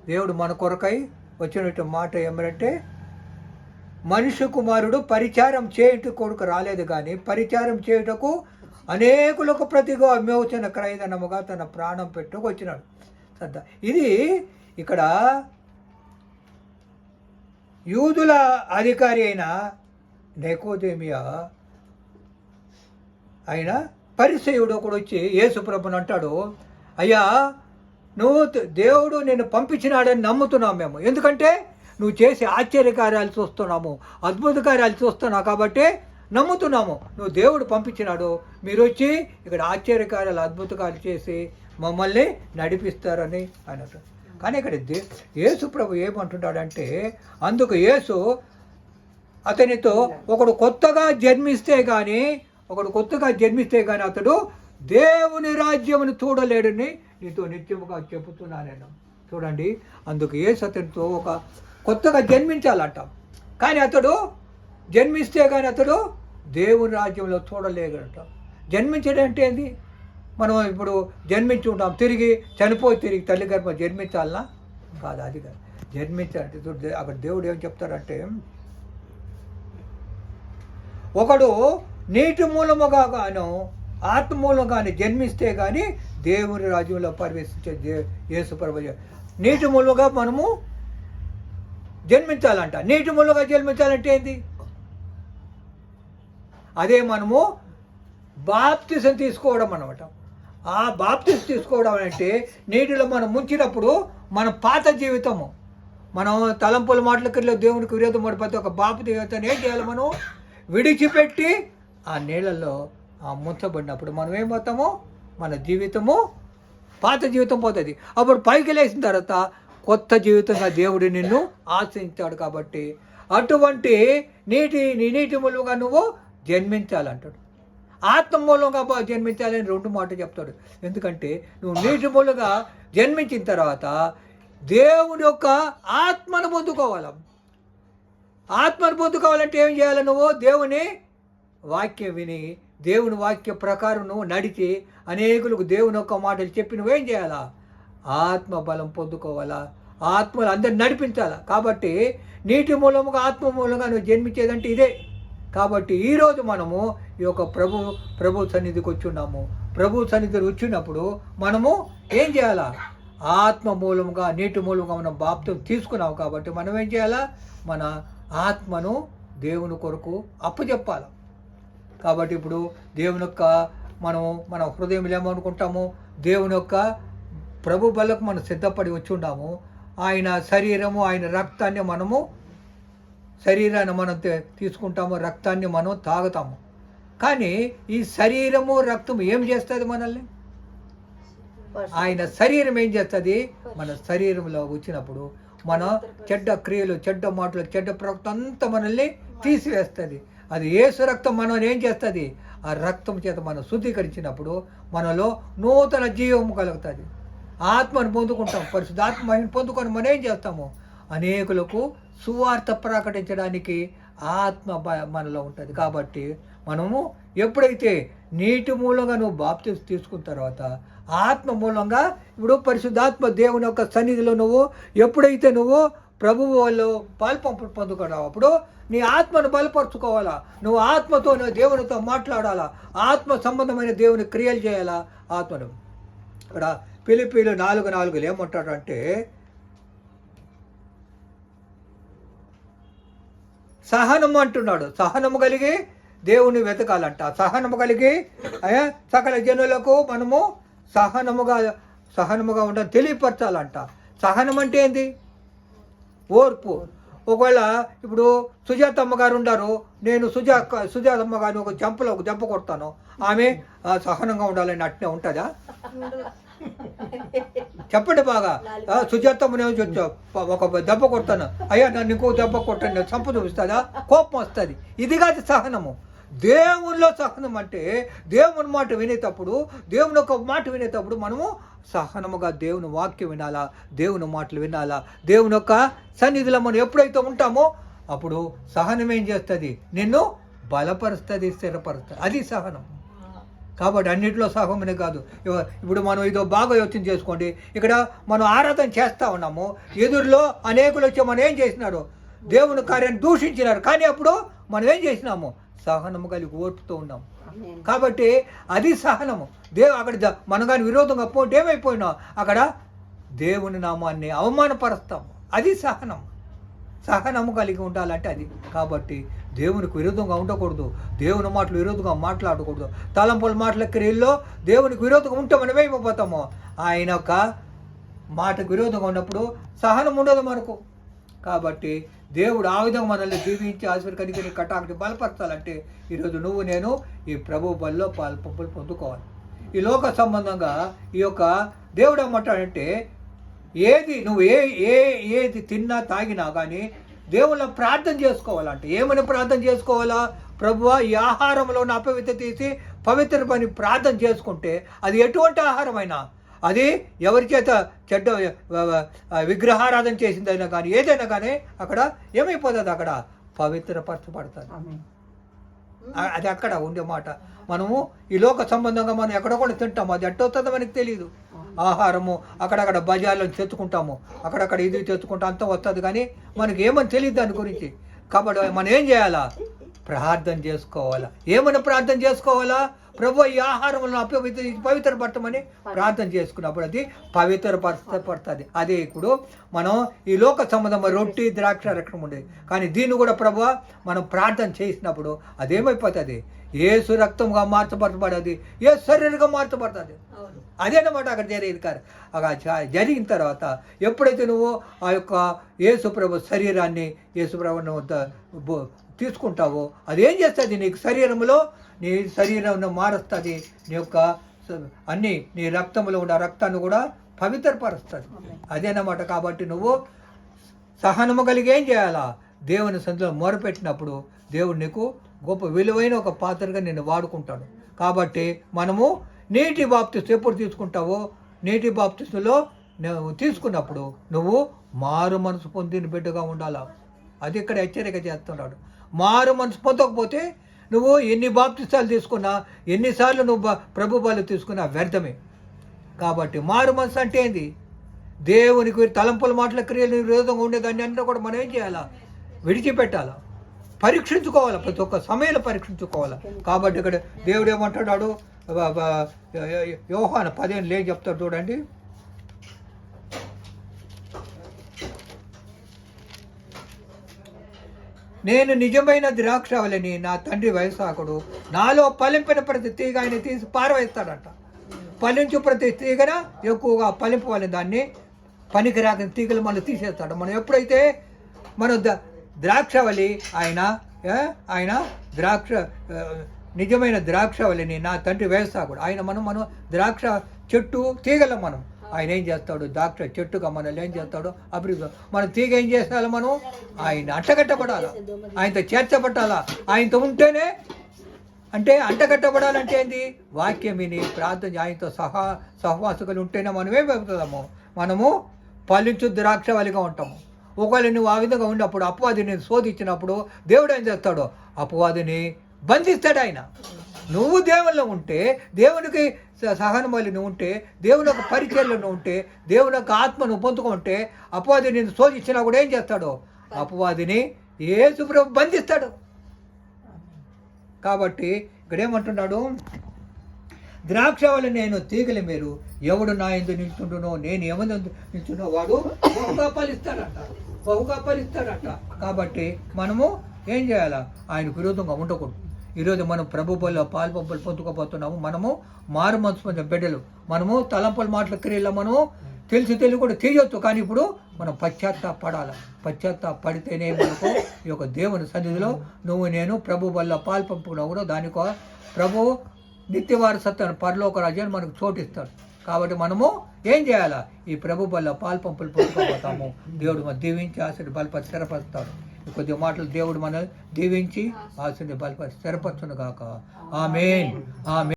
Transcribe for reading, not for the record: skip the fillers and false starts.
దేవుడు మన కొరకై వచ్చినట్టు మాట ఏమంటే, మనుష్య కుమారుడు పరిచారం చేయుట కొరకు రాలేదు కానీ పరిచారం చేయుటకు అనేకులకు ప్రతిగా విమోచన క్రయధనముగా తన ప్రాణం పెట్టుకు వచ్చినాడు. ఇది ఇక్కడ యూదుల అధికారి అయిన నికోదేమియా ఆయన పరిసయ్యుడు ఒకడు వచ్చి యేసుప్రభుని అంటాడు, అయ్యా నువ్వు దేవుడు నిన్ను పంపించినాడని నమ్ముతున్నాం మేము, ఎందుకంటే నువ్వు చేసే ఆశ్చర్యకార్యాలు చూస్తున్నాము, అద్భుత కార్యాలు చూస్తున్నావు కాబట్టి నమ్ముతున్నాము, నువ్వు దేవుడు పంపించినాడు, మీరు వచ్చి ఇక్కడ ఆశ్చర్యకార్యాలు అద్భుత కార్యాలు చేసి మమ్మల్ని నడిపిస్తారని అన్నట్టు. కానీ ఇక్కడ యేసు ప్రభు ఏమంటున్నాడంటే, అందుకు యేసు అతనితో ఒకడు కొత్తగా జన్మిస్తే కానీ అతడు దేవుని రాజ్యమును చూడలేడని నీతో నిత్యముగా చెబుతున్నాను నేను. చూడండి, అందుకు యేసు అతనితో ఒక కొత్తగా జన్మించాలంట, కానీ అతడు జన్మిస్తే కానీ అతడు దేవుని రాజ్యంలో చూడలేడంట. జన్మించడం అంటే ఏంది? మనం ఇప్పుడు జన్మించి ఉంటాం, తిరిగి తిరిగి తల్లి గర్భం జన్మించాలనా? కాదు, అది కాదు. జన్మించాలంటే అక్కడ దేవుడు ఏం చెప్తారంటే, ఒకడు నీటి మూలముగా గాను ఆత్మ మూలంగానే జన్మిస్తే కానీ దేవుని రాజ్యంలో ప్రవేశించే యేసు ప్రభు. నీటి మూలంగా మనము జన్మించాలంట. నీటి మూలంగా జన్మించాలంటే ఏంది? అదే మనము బాప్తిసం తీసుకోవడం అన్నమాట. ఆ బాప్తిసం తీసుకోవడం అంటే నీటిలో మనం ముంచినప్పుడు మన పాత జీవితము, మనం తలంపుల మాటలకి దేవునికి విరోధం పడిపోతే ఒక బాప్తిసం ఏం చేయాలి? మనం విడిచిపెట్టి ఆ నీళ్ళల్లో ముంచబడినప్పుడు మనం ఏమవుతామో మన జీవితము, పాత జీవితం పోతుంది. అప్పుడు పైకి లేచిన తర్వాత కొత్త జీవితంగా దేవుడు నిన్ను ఆశ్రయించాడు. కాబట్టి అటువంటి నీటి మూలంగా నువ్వు జన్మించాలంటాడు. ఆత్మ మూలంగా జన్మించాలని 2 మాటలు చెప్తాడు. ఎందుకంటే నువ్వు నీటి మూలంగా జన్మించిన తర్వాత దేవుని యొక్క ఆత్మను పొందుకోవాలి. ఆత్మను పొందుకోవాలంటే ఏం చేయాలి? నువ్వు దేవుని వాక్యం విని దేవుని వాక్య ప్రకారం నువ్వు నడిచి అనేకులకు దేవుని యొక్క మాటలు చెప్పి నువ్వేం చేయాలా? ఆత్మ బలం పొందుకోవాలా, ఆత్మలు అందరిని నడిపించాలా. కాబట్టి నీటి మూలముగా ఆత్మ మూలంగా నువ్వు జన్మించేదంటే ఇదే. కాబట్టి ఈరోజు మనము ఈ యొక్క ప్రభు సన్నిధికి వచ్చి ఉన్నాము. ప్రభు సన్నిధికి వచ్చినప్పుడు మనము ఏం చేయాలా? ఆత్మ మూలముగా నీటి మూలంగా మనం బాప్తిసం తీసుకున్నాము. కాబట్టి మనం ఏం చేయాలా? మన ఆత్మను దేవుని కొరకు అప్పచెప్పాలి. కాబట్టి ఇప్పుడు దేవుని యొక్క మన హృదయంలో ఏమనుకుంటాము? దేవుని యొక్క ప్రభు బలకు మనం సిద్ధపడి వచ్చి ఉన్నాము. ఆయన శరీరము, ఆయన రక్తాన్ని శరీరాన్ని మనం తీసుకుంటాము, రక్తాన్ని మనం తాగుతాము. కానీ ఈ శరీరము రక్తం ఏం చేస్తుంది మనల్ని? ఆయన శరీరం ఏం చేస్తుంది? మన శరీరంలో వచ్చినప్పుడు మన చెడ్డ క్రియలు, చెడ్డ మాటలు, చెడ్డ ప్రవక్త అంతా మనల్ని తీసివేస్తుంది. అది యేసు రక్తం మనం ఏం చేస్తుంది? ఆ రక్తం చేత మనం శుద్ధీకరించినప్పుడు మనలో నూతన జీవము కలుగుతుంది. ఆత్మను పొందుకుంటాం. పరిశుద్ధాత్మ మహిమను పొందుకొని మనం ఏం చేస్తాము? అనేకులకు సువార్త ప్రకటించడానికి ఆత్మ మనలో ఉంటుంది. కాబట్టి మనము ఎప్పుడైతే నీటి మూలంగా నువ్వు బాప్తిసం తీసుకున్న తర్వాత ఆత్మ మూలంగా ఇప్పుడు పరిశుద్ధాత్మ దేవుని యొక్క సన్నిధిలో నువ్వు ఎప్పుడైతే నువ్వు ప్రభువు వాళ్ళు పాల్పంపు పొందుకున్నావు, అప్పుడు నీ ఆత్మను బలపరుచుకోవాలా. నువ్వు ఆత్మతో నువ్వు దేవునితో మాట్లాడాలా, ఆత్మ సంబంధమైన దేవుని క్రియలు చేయాలా. ఆత్మను ఇక్కడ ఫిలిప్పీలు 4:4 ఏమంటాడంటే, సహనము అంటున్నాడు. సహనము కలిగి దేవుని వెతకాలంట. సహనము కలిగి సకల జనులకు మనము సహనముగా ఉండడం తెలియపరచాలంట. సహనం అంటే ఏంది? ఓర్పు. ఒకవేళ ఇప్పుడు సుజాతమ్మ గారు ఉన్నారు, నేను సుజాతమ్మ గారిని ఒక దెబ్బ కొడతాను, ఆమె సహనంగా ఉండాలని అట్నే ఉంటుందా? చెప్పండి బాగా. సుజాతమ్మని ఒక దెబ్బ కొడతాను, అయ్యా నన్ను ఇంకో దెబ్బ కొట్టండి, చంప చూపిస్తుందా? కోపం వస్తుంది. ఇది కాదు సహనము. దేవునిలో సహనం అంటే దేవుని మాట వినేటప్పుడు, దేవుని యొక్క మాట వినేటప్పుడు మనము సహనముగా దేవుని వాక్యం వినాలా, దేవుని మాటలు వినాలా. దేవుని యొక్క సన్నిధిలో మనం ఎప్పుడైతే ఉంటామో అప్పుడు సహనం ఏం చేస్తుంది? నిన్ను బలపరుస్తుంది, స్థిరపరుస్తుంది. అది సహనం. కాబట్టి అన్నింటిలో సహమనే కాదు. ఇప్పుడు మనం ఇదో బాగా యోచన చేసుకోండి. ఇక్కడ మనం ఆరాధన చేస్తూ ఉన్నాము, ఎదురులో అనేకులు వచ్చి మనం ఏం చేసినారు, దేవుని కార్యాన్ని దూషించినారు. కానీ అప్పుడు మనం ఏం చేసినాము, సహనము కలిగి ఓర్పుతూ ఉన్నాము. కాబట్టి అది సహనము. అక్కడ మనం కానీ విరోధంగా పోతే ఏమైపోయినాం, అక్కడ దేవుని నామాన్ని అవమానపరుస్తాము. అది సహనం. సహనము కలిగి ఉండాలంటే అది. కాబట్టి దేవునికి విరోధంగా ఉండకూడదు, దేవుని మాటలు విరోధంగా మాట్లాడకూడదు. తలంపుల మాటల క్రియల్లో దేవునికి విరోధంగా ఉంటే మనం ఏమైపోతామో, ఆయన యొక్క మాటకు విరోధంగా ఉన్నప్పుడు సహనం ఉండదు మనకు. కాబట్టి దేవుడు ఆ విధంగా మనల్ని దీవించి ఆశీర్వదించి కటాక్షి బలపరచాలంటే ఈరోజు నువ్వు నేను ఈ ప్రభు బలిలో పాలు పొందుకోవాలి. ఈ లోక సంబంధంగా ఈ యొక్క దేవుడు ఏమంటాడంటే, ఏది నువ్వు ఏది తిన్నా తాగినా కానీ దేవుళ్ళ ప్రార్థన చేసుకోవాలంటే ఏమని ప్రార్థన చేసుకోవాలా, ప్రభువా ఈ ఆహారంలో ఉన్న అపవిత్రత తీసి పవిత్ర పని ప్రార్థన చేసుకుంటే అది ఎటువంటి ఆహారమైనా, అది ఎవరి చేత చెడ్డ విగ్రహారాధన చేసిందైనా కానీ ఏదైనా కానీ అక్కడ ఏమైపోతుంది, అక్కడ పవిత్రపరచబడుతుంది. అది అక్కడ ఉండే మాట. మనము ఈ లోక సంబంధంగా మనం ఎక్కడొక్కడ తింటాము, అది ఎట్టవుతుందో మనకి తెలియదు. ఆహారము అక్కడక్కడ బజార్లో తెచ్చుకుంటాము, అక్కడక్కడ ఇది తెచ్చుకుంటాం, అంతా వస్తుంది. కానీ మనకి ఏమని తెలియదు దాని గురించి. కాబట్టి మనం ఏం చేయాలా, ప్రార్థన చేసుకోవాలా. ఏమని ప్రార్థన చేసుకోవాలా, ప్రభు ఈ ఆహారంలో పవిత్రపడతామని ప్రార్థన చేసుకున్నప్పుడు అది పవిత్రపడుతుంది. అదే ఇప్పుడు మనం ఈ లోక సంబంధం రొట్టి ద్రాక్ష రక్షణ ఉండేది. కానీ దీన్ని కూడా ప్రభు మనం ప్రార్థన చేసినప్పుడు అదేమైపోతుంది, యేసు రక్తంగా మార్చబడబడది, ఏ శరీరంగా మార్చబడుతుంది. అదేనమాట అక్కడ జరిగేది. అక్కడ జరిగిన తర్వాత ఎప్పుడైతే నువ్వు ఆ యొక్క యేసు ప్రభు శరీరాన్ని యేసు ప్రభువును తీసుకుంటావో అదేం చేస్తుంది, నీకు శరీరంలో నీ శరీరం మారుస్తుంది. నీ యొక్క అన్ని నీ రక్తంలో ఉన్న రక్తాన్ని కూడా పవిత్రపరుస్తుంది. అదేనమాట. కాబట్టి నువ్వు సహనము కలిగి ఏం చేయాలా, దేవుని సన్నిధిలో మొరపెట్టినప్పుడు దేవుడు నీకు గొప్ప విలువైన ఒక పాత్రగా నిన్ను వాడుకుంటాడు. కాబట్టి మనము నీటి బాప్తిస్తు ఎప్పుడు తీసుకుంటావో, నీటి బాప్తిస్తులో నువ్వు తీసుకున్నప్పుడు నువ్వు మారు మనసు పొందిన బిడ్డగా ఉండాలా. అది ఇక్కడ హెచ్చరిక చేస్తున్నాడు. మారు మనసు పొందకపోతే నువ్వు ఎన్ని బాప్తిస్తాలు తీసుకున్నా, ఎన్నిసార్లు నువ్వు ప్రభు బలు తీసుకున్నా వ్యర్థమే. కాబట్టి మారు మనసు అంటే ఏంది, దేవునికి తలంపుల మాటల క్రియలు విరోధంగా ఉండేదాన్ని అన్నీ కూడా మనం ఏం చేయాలా, విడిచిపెట్టాలా, పరీక్షించుకోవాలా, ప్రతి ఒక్క సమయంలో పరీక్షించుకోవాలా. కాబట్టి ఇక్కడ దేవుడు ఏమంటున్నాడు, యోహాను 15 ఏం చెప్తాడు చూడండి. నేను నిజమైన ద్రాక్షవల్లిని, నా తండ్రి వైశాఖుడు, నాలో ఫలింపిన ప్రతి తీగ ఆయన తీసి పారవేస్తాడట. ఫలించు ప్రతి తీగన ఎక్కువగా ఫలింపవల్లి దాన్ని పనికి రాక తీగలు మనం తీసేస్తాడు. మనం ఎప్పుడైతే మనం ద్రాక్షవల్లి ఆయన నిజమైన ద్రాక్షవల్లిని, నా తండ్రి వైశాఖుడు ఆయన మనం ద్రాక్ష చెట్టు తీగల మనం ఆయన ఏం చేస్తాడు, ద్రాక్ష చెట్టుగా మనల్ని ఏం చేస్తాడు అభివృద్ధి. మన తీగ ఏం చేస్తాలో మనం ఆయన అంటగట్టబడాలా, ఆయనతో చేర్చబట్టాలా. ఆయనతో ఉంటేనే అంటే అంటగట్టబడాలంటే ఏంది, వాక్యం విని ప్రార్థన ఆయనతో సహవాసుకులు ఉంటేనే మనం ఏమవుతాము, మనము ఫలించు ద్రాక్షవల్లిగా ఉంటాము. ఒకవేళ నువ్వు ఆ విధంగా ఉన్నప్పుడు అపవాదిని శోధించినప్పుడు దేవుడు ఏం చేస్తాడు, అపవాదిని బంధిస్తాడు ఆయన. నువ్వు దేవుల్లో ఉంటే, దేవునికి సహనమల్లి నువ్వు ఉంటే, దేవుని యొక్క పరిచర్లో నువ్వు ఉంటే, దేవుని యొక్క ఆత్మను పొందుకుంటే, అపవాదిని నేను శోధించినా కూడా ఏం చేస్తాడు, అపవాదిని యేసు ప్రభు బంధిస్తాడు. కాబట్టి ఇక్కడ ఏమంటున్నాడు, ద్రాక్షవల్లి నేను తీగలి మీరు, ఎవడు నా యందు నిల్చుండునో నేను ఎవరి నిల్చున్నో వాడు బహుగా ఫలిస్తాడట. కాబట్టి మనము ఏం చేయాలా, ఆయనకు విరోధంగా ఉండకూడదు. ఈరోజు మనం ప్రభు బలిలో పాలు పొందుకోబోతున్నాము. మనము మారు మనసు పొందిన బిడ్డలు. మనము తలంపుల మాటల క్రియల్లో మనము తెలిసి కూడా తీయొచ్చు. కానీ ఇప్పుడు మనం పశ్చాత్తాపడాలి. పడితేనే మనకు ఈ యొక్క దేవుని సన్నిధిలో నువ్వు నేను ప్రభు బలిలో పాలు పంపుకున్నా కూడా దానికో ప్రభు నిత్య వారసత్వాన్ని పరలోక రాజ్యాన్ని మనకు చోటిస్తాడు. కాబట్టి మనము ఏం చేయాలా, ఈ ప్రభు బలిలో పాలు పంపులు పొందుకోబోతాము. దేవుడు మనం దీవించి ఆశని బలపరిచి స్థిరపరుస్తాడు. కొద్ది మాటలు దేవుడు మనల్ని దీవించి ఆశని బలపరిచి స్థిరపరచును గాక. ఆమేన్.